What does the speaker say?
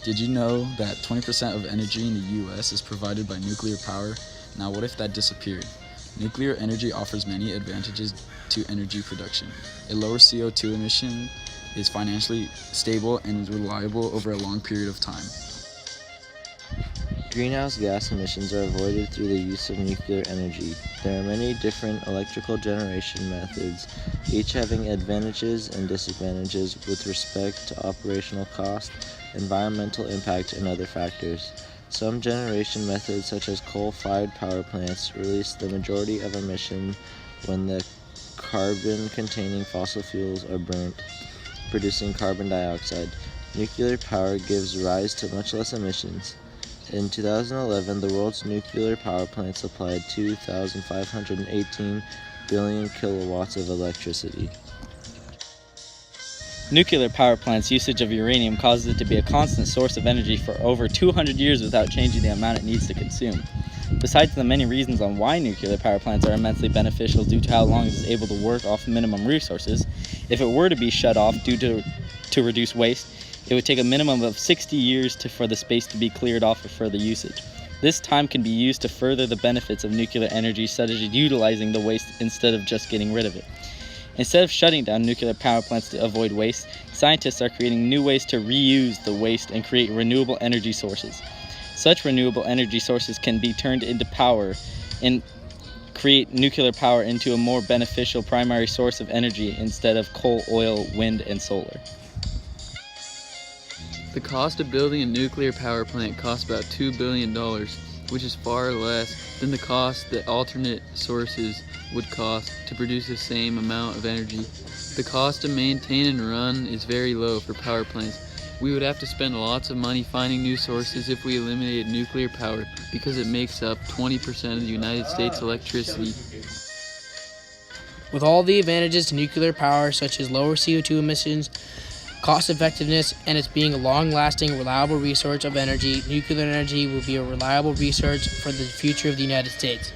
Did you know that 20% of energy in the U.S. is provided by nuclear power? Now what if that disappeared? Nuclear energy offers many advantages to energy production. It lowers CO2 emission, is financially stable, and is reliable over a long period of time. Greenhouse gas emissions are avoided through the use of nuclear energy. There are many different electrical generation methods, each having advantages and disadvantages with respect to operational cost, environmental impact, and other factors. Some generation methods, such as coal-fired power plants, release the majority of emission when the carbon-containing fossil fuels are burnt, producing carbon dioxide. Nuclear power gives rise to much less emissions. In 2011, the world's nuclear power plant supplied 2,518 billion kilowatts of electricity. Nuclear power plants' usage of uranium causes it to be a constant source of energy for over 200 years without changing the amount it needs to consume. Besides the many reasons on why nuclear power plants are immensely beneficial due to how long it is able to work off minimum resources, if it were to be shut off due to reduce waste, it would take a minimum of 60 years for the space to be cleared off for further usage. This time can be used to further the benefits of nuclear energy, such as utilizing the waste instead of just getting rid of it. Instead of shutting down nuclear power plants to avoid waste, scientists are creating new ways to reuse the waste and create renewable energy sources. Such renewable energy sources can be turned into power and create nuclear power into a more beneficial primary source of energy instead of coal, oil, wind, and solar. The cost of building a nuclear power plant costs about $2 billion, which is far less than the cost that alternate sources would cost to produce the same amount of energy. The cost to maintain and run is very low for power plants. We would have to spend lots of money finding new sources if we eliminated nuclear power because it makes up 20% of the United States electricity. With all the advantages to nuclear power, such as lower CO2 emissions, cost effectiveness, and its being a long-lasting, reliable resource of energy, nuclear energy will be a reliable resource for the future of the United States.